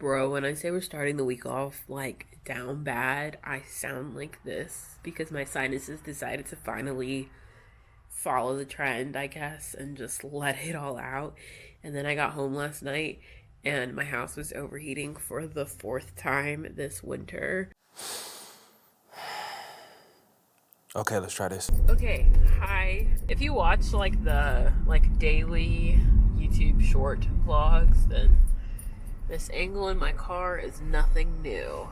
Bro, when I say we're starting the week off like down bad, I sound like this because my sinuses decided to finally follow the trend, I guess, and just let it all out. And then I got home last night and my house was overheating for the fourth time this winter. Okay, let's try this. Okay, hi. If you watch like the daily YouTube short vlogs, then this angle in my car is nothing new.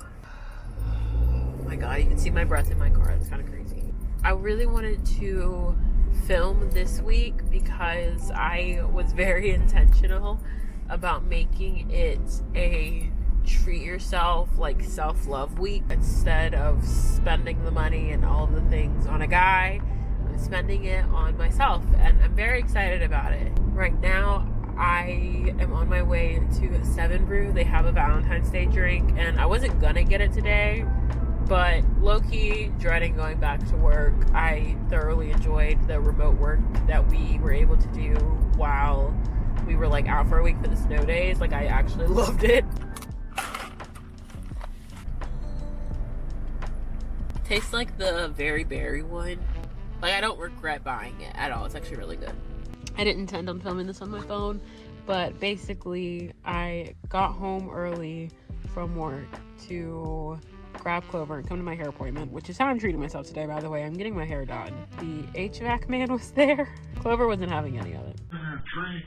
Oh my god, you can see my breath in my car. That's kind of crazy. I really wanted to film this week because I was very intentional about making it a treat yourself, like self-love week. Instead of spending the money and all of the things on a guy, I'm spending it on myself, and I'm very excited about it. Right now, I am on my way to Seven Brew. They have a Valentine's Day drink, and I wasn't gonna get it today, but low-key dreading going back to work. I thoroughly enjoyed the remote work that we were able to do while we were like out for a week for the snow days. Like, I actually loved it. Tastes like the very berry one. Like, I don't regret buying it at all. It's actually really good. I didn't intend on filming this on my phone, but basically I got home early from work to grab Clover and come to my hair appointment, which is how I'm treating myself today, by the way. I'm getting my hair done. The HVAC man was there. Clover wasn't having any of it. Give me a treat.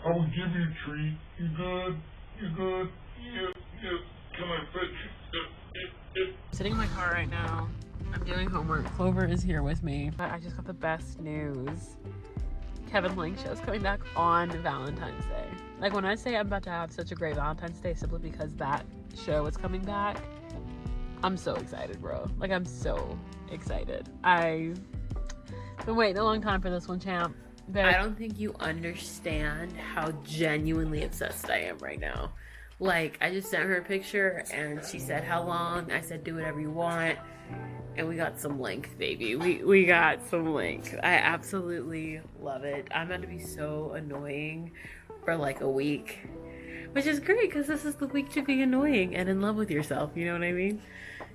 I will give you a treat. You good? You good? Yes. Can I fetch you? I'm sitting in my car right now. I'm doing homework. Clover is here with me. I just got the best news. Kevin Lang show is coming back on Valentine's Day. Like, when I say I'm about to have such a great Valentine's Day simply because that show is coming back, I'm so excited, bro. Like, I'm so excited. I've been waiting a long time for this one, champ. I don't think you understand how genuinely obsessed I am right now. Like, I just sent her a picture and she said, how long? I said, do whatever you want. And we got some length, baby. We got some length. I absolutely love it. I'm about to be so annoying for like a week, which is great because this is the week to be annoying and in love with yourself. You know what I mean?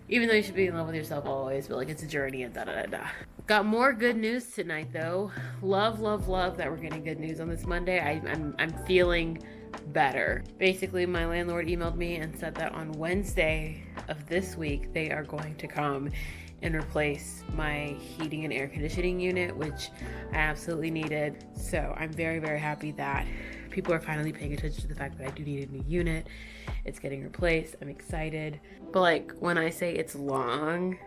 Even though you should be in love with yourself always, but like, it's a journey and da-da-da-da. Got more good news tonight though. Love that we're getting good news on this Monday. I'm feeling better. Basically, my landlord emailed me and said that on Wednesday of this week, they are going to come and replace my heating and air conditioning unit, which I absolutely needed. So I'm very, very happy that people are finally paying attention to the fact that I do need a new unit. It's getting replaced. I'm excited. But like, when I say it's long,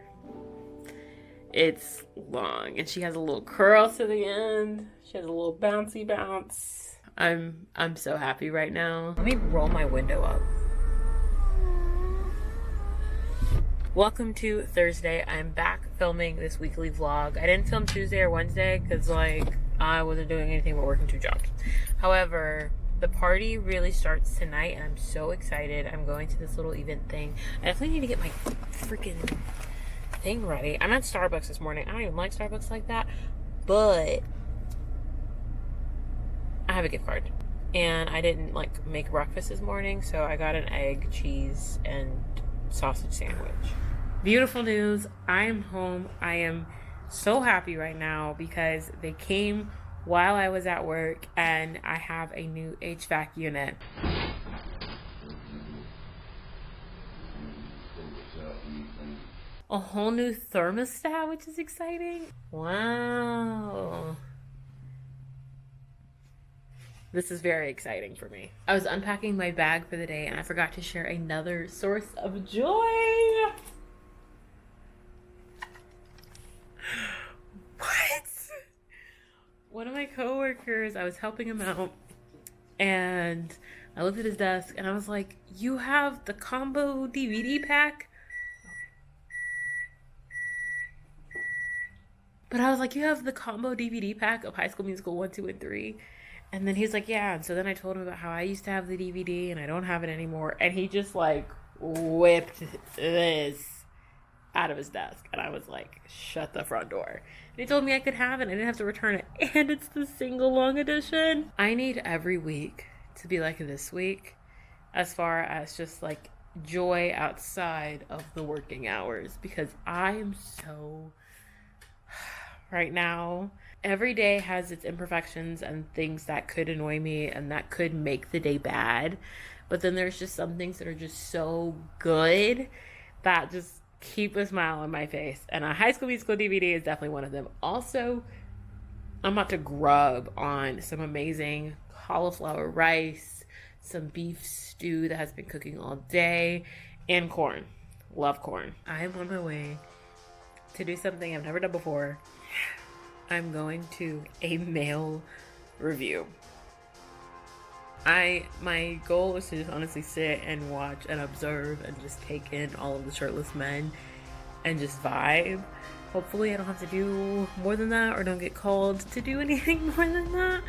it's long. And she has a little curl to the end. She has a little bouncy bounce. I'm so happy right now. Let me roll my window up. Welcome to Thursday. I'm back filming this weekly vlog. I didn't film Tuesday or Wednesday because like I wasn't doing anything but working 2 jobs. However, the party really starts tonight and I'm so excited. I'm going to this little event thing. I definitely need to get my freaking thing ready. I'm at Starbucks this morning. I don't even like Starbucks like that, but I have a gift card and I didn't like make breakfast this morning, so I got an egg, cheese, and sausage sandwich. Beautiful news. I am home. I am so happy right now because they came while I was at work and I have a new HVAC unit. A whole new thermostat, which is exciting. Wow. This is very exciting for me. I was unpacking my bag for the day and I forgot to share another source of joy. What? One of my coworkers, I was helping him out and I looked at his desk and I was like, you have the combo DVD pack? But I was like, you have the combo DVD pack of High School Musical 1, 2, and 3? And then he's like, yeah. And so then I told him about how I used to have the DVD and I don't have it anymore. And he just like whipped this out of his desk. And I was like, shut the front door. And he told me I could have it. I didn't have to return it. And it's the single long edition. I need every week to be like this week. as far as just like joy outside of the working hours, because I am so right now. Every day has its imperfections and things that could annoy me and that could make the day bad. But then there's just some things that are just so good that just keep a smile on my face. And a High School Musical DVD is definitely one of them. Also, I'm about to grub on some amazing cauliflower rice, some beef stew that has been cooking all day, and corn. Love corn. I'm on my way to do something I've never done before. I'm going to a male review. My goal is to just honestly sit and watch and observe and just take in all of the shirtless men and just vibe. Hopefully I don't have to do more than that or don't get called to do anything more than that.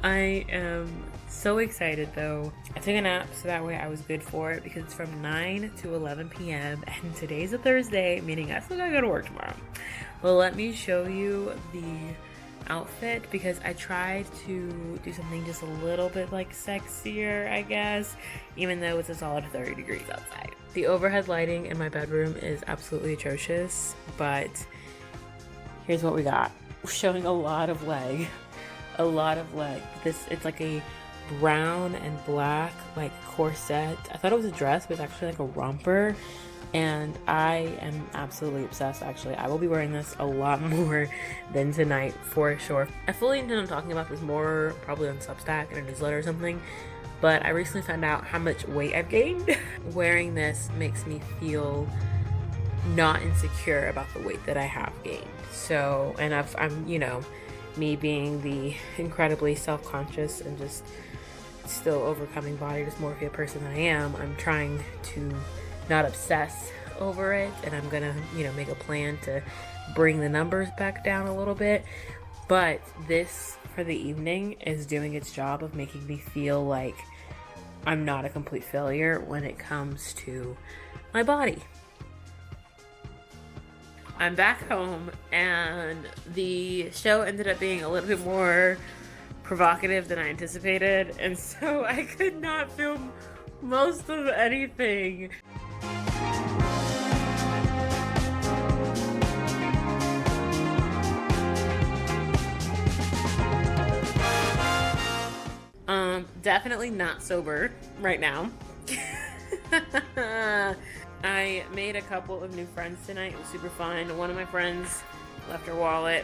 I am so excited though. I took a nap so that way I was good for it because it's from 9 to 11 p.m. and today's a Thursday, meaning I still gotta go to work tomorrow. Well, let me show you the outfit because I tried to do something just a little bit like sexier, I guess, even though it's a solid 30 degrees outside. The overhead lighting in my bedroom is absolutely atrocious, but here's what we got. We're showing a lot of leg. It's like a brown and black like corset. I thought it was a dress, but it's actually like a romper. And I am absolutely obsessed, actually. I will be wearing this a lot more than tonight, for sure. I fully intend on talking about this more, probably on Substack in a newsletter or something. But I recently found out how much weight I've gained. Wearing this makes me feel not insecure about the weight that I have gained. So, and I'm, you know, me being the incredibly self-conscious and just still overcoming body dysmorphia person that I am, I'm trying to not obsess over it, and I'm gonna, you know, make a plan to bring the numbers back down a little bit. But this for the evening is doing its job of making me feel like I'm not a complete failure when it comes to my body. I'm back home and the show ended up being a little bit more provocative than I anticipated, and so I could not film most of anything. Definitely not sober right now. I made a couple of new friends tonight. It was super fun. One of my friends left her wallet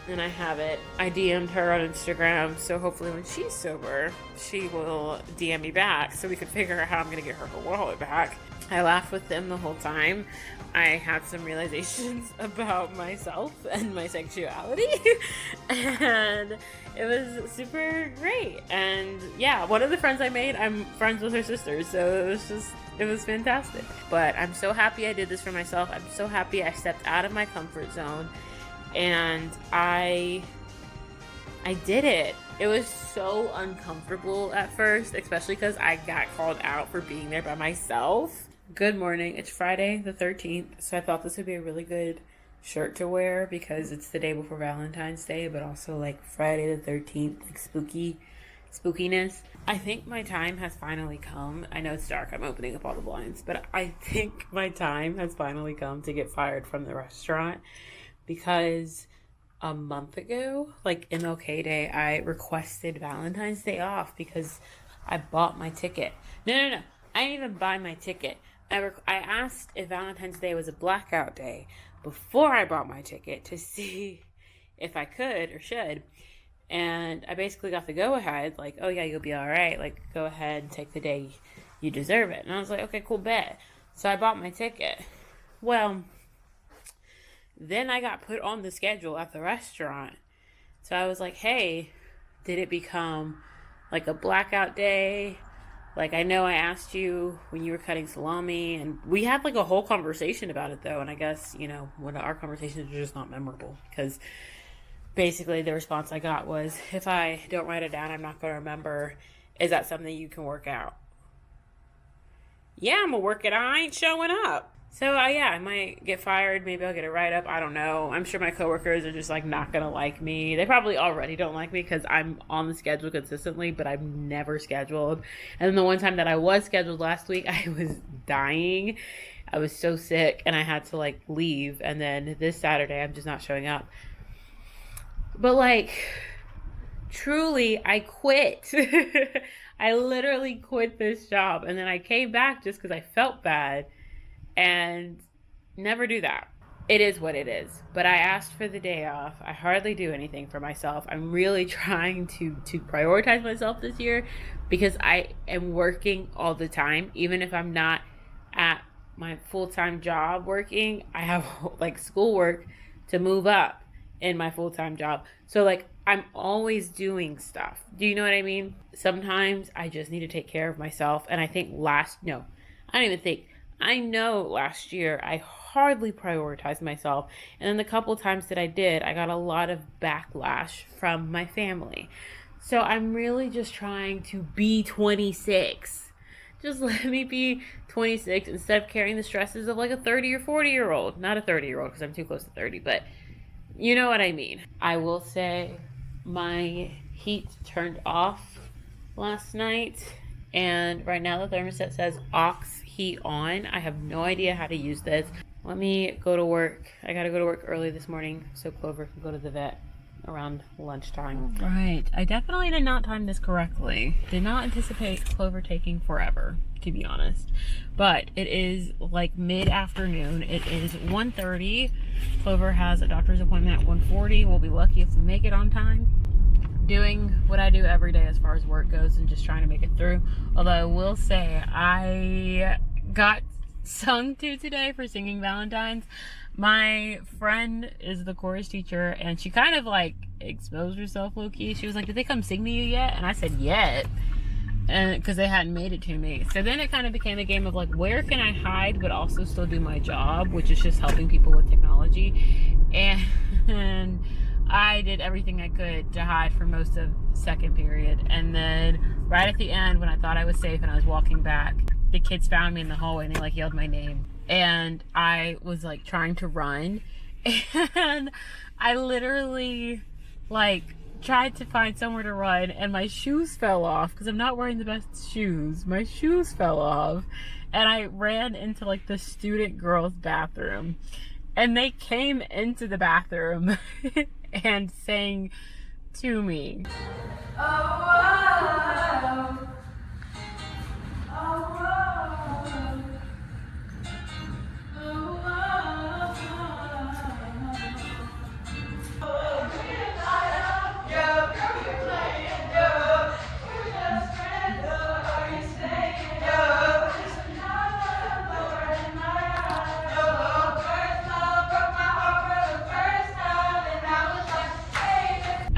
and I have it. I DM'd her on Instagram, so hopefully when she's sober, she will DM me back so we can figure out how I'm gonna get her wallet back. I laughed with them the whole time. I had some realizations about myself and my sexuality and it was super great. And yeah, one of the friends I made, I'm friends with her sister, so it was fantastic. But I'm so happy I did this for myself. I'm so happy I stepped out of my comfort zone and I did it. It was so uncomfortable at first, especially because I got called out for being there by myself. Good morning. It's Friday the 13th, so I thought this would be a really good shirt to wear because it's the day before Valentine's Day, but also like Friday the 13th, like spookiness. I think my time has finally come. I know it's dark. I'm opening up all the blinds, but I think my time has finally come to get fired from the restaurant because a month ago, like MLK Day, I requested Valentine's Day off because I bought my ticket. No. I didn't even buy my ticket. I asked if Valentine's Day was a blackout day before I bought my ticket to see if I could or should. And I basically got the go-ahead, like, oh yeah, you'll be all right. Like, go ahead and take the day. You deserve it. And I was like, okay, cool, bet. So I bought my ticket. Well, then I got put on the schedule at the restaurant. So I was like, hey, did it become like a blackout day? Like, I know I asked you when you were cutting salami, and we had like a whole conversation about it though. And I guess, you know, when our conversations are just not memorable because basically the response I got was, if I don't write it down, I'm not going to remember. Is that something you can work out? Yeah, I'm going to work it out. I ain't showing up. So yeah, I might get fired. Maybe I'll get a write-up. I don't know. I'm sure my coworkers are just like not gonna like me. They probably already don't like me because I'm on the schedule consistently, but I'm never scheduled. And then the one time that I was scheduled last week, I was dying. I was so sick and I had to like leave. And then this Saturday, I'm just not showing up. But like, truly, I quit. I literally quit this job. And then I came back just because I felt bad. And never do that. It is what it is. But I asked for the day off. I hardly do anything for myself. I'm really trying to prioritize myself this year because I am working all the time. Even if I'm not at my full-time job working, I have like schoolwork to move up in my full-time job. So like I'm always doing stuff. Do you know what I mean? Sometimes I just need to take care of myself. And I think I know last year I hardly prioritized myself. And then the couple times that I did, I got a lot of backlash from my family. So I'm really just trying to be 26. Just let me be 26 instead of carrying the stresses of like a 30 or 40-year-old. Not a 30-year-old because I'm too close to 30, but you know what I mean. I will say my heat turned off last night. And right now the thermostat says aux heat on. I have no idea how to use this. Let me go to work. I gotta go to work early this morning so Clover can go to the vet around lunchtime. Right. I definitely did not time this correctly. Did not anticipate Clover taking forever, to be honest. But it is like mid-afternoon. It is 1:30. Clover has a doctor's appointment at 1:40. We'll be lucky if we make it on time. Doing what I do every day as far as work goes and just trying to make it through. Although I will say I got sung to today for singing Valentine's. My friend is the chorus teacher and she kind of like exposed herself low-key. She was like, did they come sing to you yet? And I said, yet. And because they hadn't made it to me. So then it kind of became a game of like, where can I hide but also still do my job, which is just helping people with technology. And I did everything I could to hide for most of second period. And then right at the end, when I thought I was safe and I was walking back, the kids found me in the hallway and they like yelled my name. And I was like trying to run. And I literally like tried to find somewhere to run and my shoes fell off because I'm not wearing the best shoes. My shoes fell off. And I ran into like the student girls' bathroom. And they came into the bathroom and sang to me. Oh, oh, oh, oh, oh,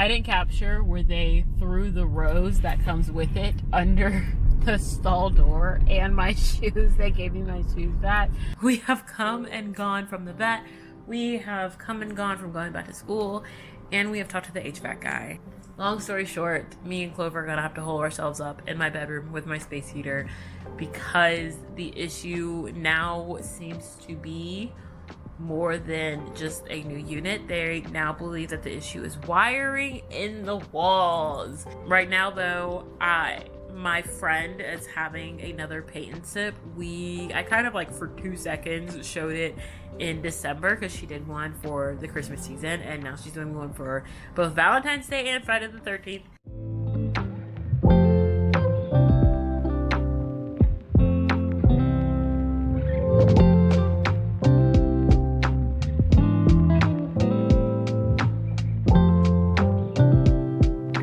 I didn't capture where they threw the rose that comes with it under the stall door and my shoes. They gave me my shoes back. We have come and gone from the vet. We have come and gone from going back to school. And we have talked to the HVAC guy. Long story short, me and Clover are gonna have to hole ourselves up in my bedroom with my space heater because the issue now seems to be more than just a new unit. They now believe that the issue is wiring in the walls. Right now though, my friend is having another paint sip. I kind of like for 2 seconds showed it in December because she did one for the Christmas season and now she's doing one for both Valentine's Day and Friday the 13th.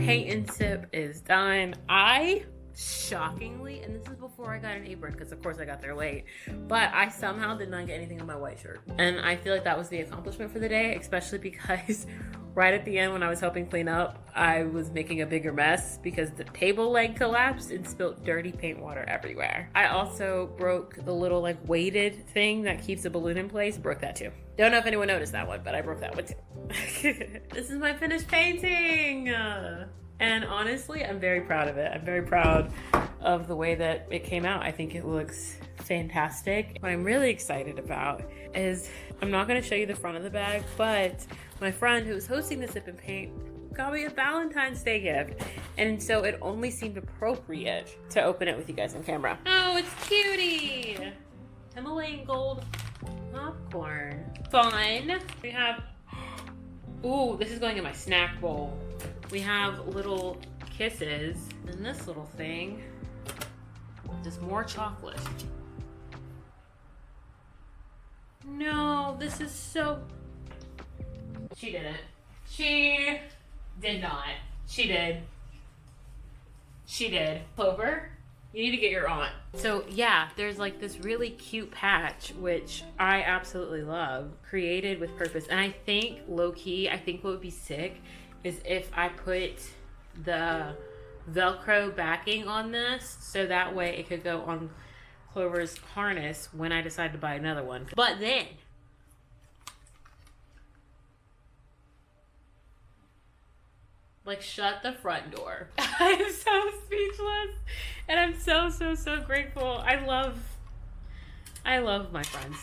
Paint and sip is done. I shockingly, and this is before I got an apron because of course I got there late, but I somehow did not get anything on my white shirt. And I feel like that was the accomplishment for the day, especially because right at the end when I was helping clean up, I was making a bigger mess because the table leg collapsed and spilled dirty paint water everywhere. I also broke the little like weighted thing that keeps a balloon in place. Broke that too. Don't know if anyone noticed that one, but I broke that one too. This is my finished painting. And honestly, I'm very proud of it. I'm very proud of the way that it came out. I think it looks fantastic. What I'm really excited about is, I'm not going to show you the front of the bag, but my friend who's hosting the Sip and Paint got me a Valentine's Day gift, and so it only seemed appropriate to open it with you guys on camera. Oh, it's cutie! Himalayan gold popcorn. Fun. We have, ooh, this is going in my snack bowl. We have little kisses, and this little thing, just more chocolate. No, this is so... She didn't. She did not. She did. She did. Clover, you need to get your aunt. So yeah, there's like this really cute patch, which I absolutely love, created with purpose. And I think, low-key, I think what would be sick is if I put the Velcro backing on this, so that way it could go on Clover's harness when I decide to buy another one. But then, like, shut the front door. I'm so speechless, and I'm so grateful. I love my friends,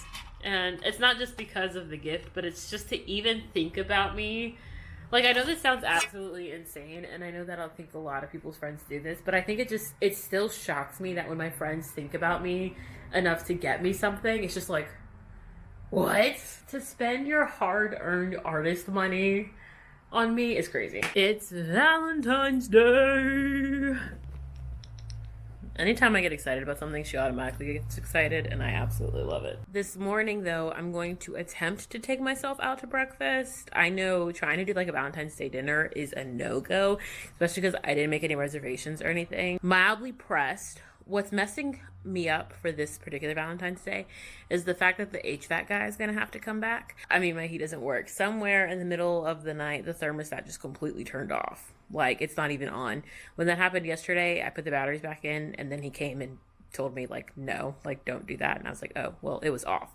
and it's not just because of the gift, but it's just to even think about me. Like, I know this sounds absolutely insane, and I know that I think a lot of people's friends do this, but I think it still shocks me that when my friends think about me enough to get me something, it's just like, what? To spend your hard-earned artist money on me is crazy. It's Valentine's Day. Anytime I get excited about something, she automatically gets excited, and I absolutely love it. This morning, though, I'm going to attempt to take myself out to breakfast. I know trying to do like a Valentine's Day dinner is a no-go, especially because I didn't make any reservations or anything. Mildly pressed. What's messing me up for this particular Valentine's Day is the fact that the HVAC guy is going to have to come back. I mean, my heat doesn't work. Somewhere in the middle of the night, the thermostat just completely turned off. Like, it's not even on. When that happened yesterday, I put the batteries back in, and then he came and told me, like, no, like, don't do that. And I was like, oh, well, it was off.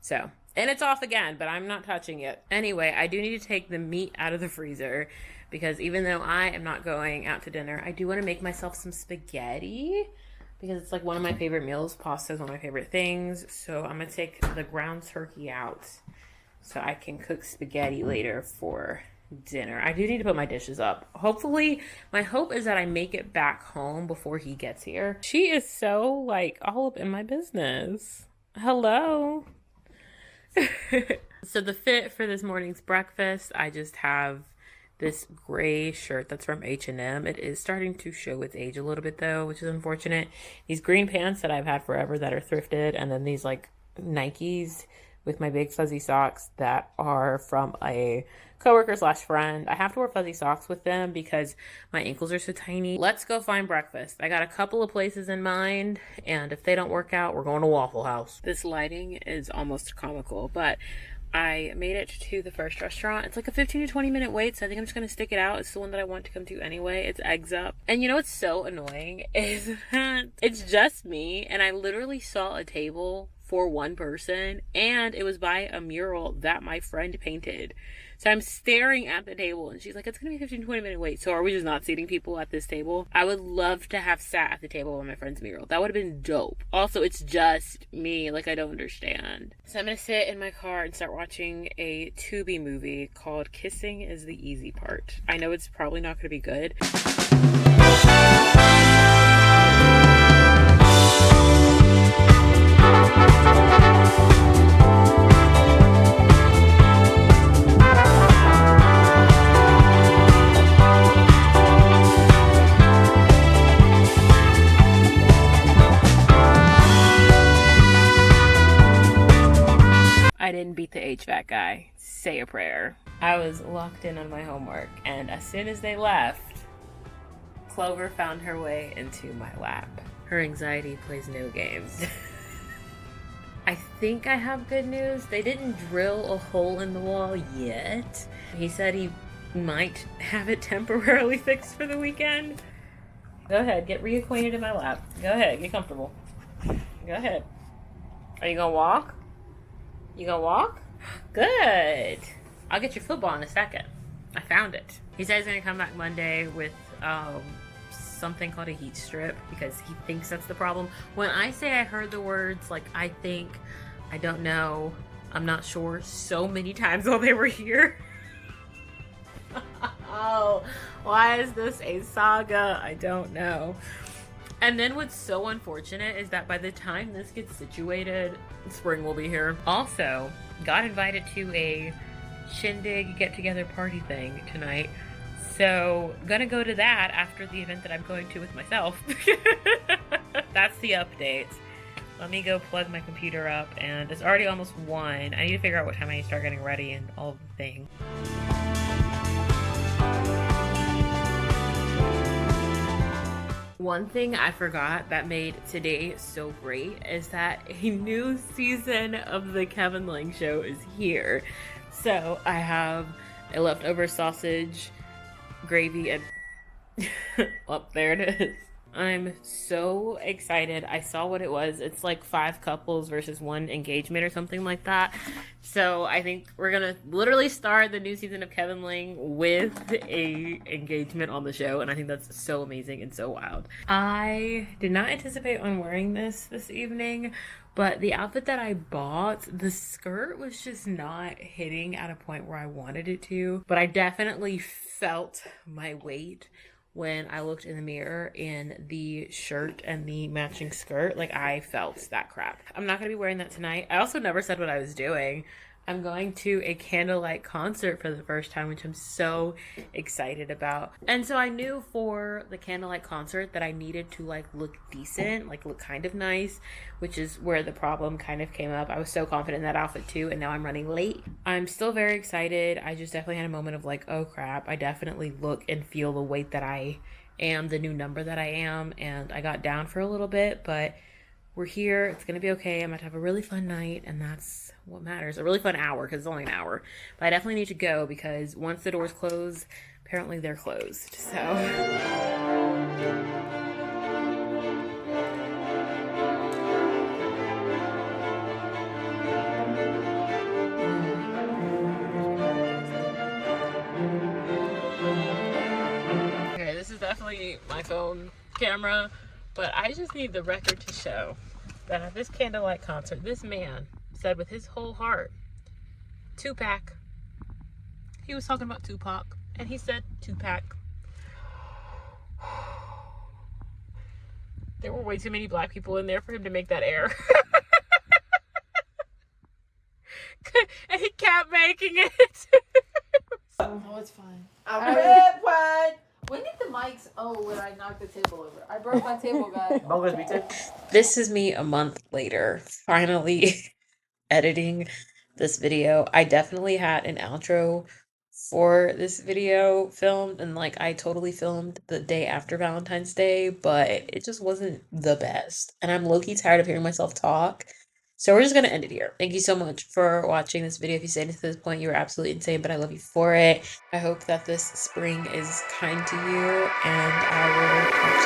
So, and it's off again, but I'm not touching it. Anyway, I do need to take the meat out of the freezer, because even though I am not going out to dinner, I do want to make myself some spaghetti, because it's like one of my favorite meals. Pasta is one of my favorite things. So I'm going to take the ground turkey out so I can cook spaghetti later for dinner. I do need to put my dishes up. Hopefully, my hope is that I make it back home before he gets here. She is so, like, all up in my business. Hello. So the fit for this morning's breakfast, I just have this gray shirt that's from H&M. It is starting to show its age a little bit, though, which is unfortunate. These green pants that I've had forever that are thrifted, and then these like Nikes with my big fuzzy socks that are from a coworker / friend. I have to wear fuzzy socks with them because my ankles are so tiny. Let's go find breakfast. I got a couple of places in mind, and if they don't work out, we're going to Waffle House. This lighting is almost comical, but I made it to the first restaurant. It's like a 15 to 20 minute wait, so I think I'm just going to stick it out. It's the one that I want to come to anyway. It's Eggs Up. And you know what's so annoying is that it's just me, and I literally saw a table for one person, and it was by a mural that my friend painted. So I'm staring at the table, and she's like, it's going to be a 15 to 20 minute wait. So are we just not seating people at this table? I would love to have sat at the table with my friend's mural. That would have been dope. Also, it's just me. Like, I don't understand. So I'm going to sit in my car and start watching a Tubi movie called Kissing is the Easy Part. I know it's probably not going to be good. I didn't beat the HVAC guy. Say a prayer. I was locked in on my homework, and as soon as they left, Clover found her way into my lap. Her anxiety plays no games. I think I have good news. They didn't drill a hole in the wall yet. He said he might have it temporarily fixed for the weekend. Go ahead, get reacquainted in my lap. Go ahead, get comfortable. Go ahead. Are you gonna walk? You gonna walk? Good. I'll get your football in a second. I found it. He said he's gonna come back Monday with something called a heat strip because he thinks that's the problem. When I say I heard the words like I think, I don't know, I'm not sure so many times while they were here. Oh, why is this a saga? I don't know. And then what's so unfortunate is that by the time this gets situated, spring will be here. Also, got invited to a shindig get-together party thing tonight. So, gonna go to that after the event that I'm going to with myself. That's the update. Let me go plug my computer up, and it's already almost 1. I need to figure out what time I need to start getting ready and all the things. One thing I forgot that made today so great is that a new season of the Kevin Lang Show is here. So I have a leftover sausage, gravy, and oh, there it is. I'm so excited. I saw what it was. It's like 5 couples versus 1 engagement or something like that. So I think we're gonna literally start the new season of Kevin Lang with a engagement on the show, and I think that's so amazing and so wild. I did not anticipate on wearing this evening, but the outfit that I bought, the skirt was just not hitting at a point where I wanted it to, but I definitely felt my weight when I looked in the mirror in the shirt and the matching skirt. Like, I felt that crap. I'm not gonna be wearing that tonight. I also never said what I was doing. I'm going to a candlelight concert for the first time, which I'm so excited about. And so I knew for the candlelight concert that I needed to like look decent, like look kind of nice, which is where the problem kind of came up. I was so confident in that outfit too, and now I'm running late. I'm still very excited. I just definitely had a moment of like, oh crap, I definitely look and feel the weight that I am, the new number that I am, and I got down for a little bit, but we're here. It's gonna be okay. I'm about to have a really fun night, and that's what matters. A really fun hour, because it's only an hour. But I definitely need to go, because once the doors close, apparently they're closed. So okay, this is definitely my phone camera. But I just need the record to show that at this candlelight concert, this man said with his whole heart, Tupac. He was talking about Tupac, and he said Tupac. There were way too many black people in there for him to make that error. And he kept making it. Oh, it's fine. I read one. When did the mics? Oh, when I knocked the table over. I broke my table, guys. This is me a month later, finally editing this video. I definitely had an outro for this video filmed, and like I totally filmed the day after Valentine's Day, but it just wasn't the best. And I'm low-key tired of hearing myself talk. So we're just going to end it here. Thank you so much for watching this video. If you stayed to this point, you were absolutely insane, but I love you for it. I hope that this spring is kind to you, and I will talk to you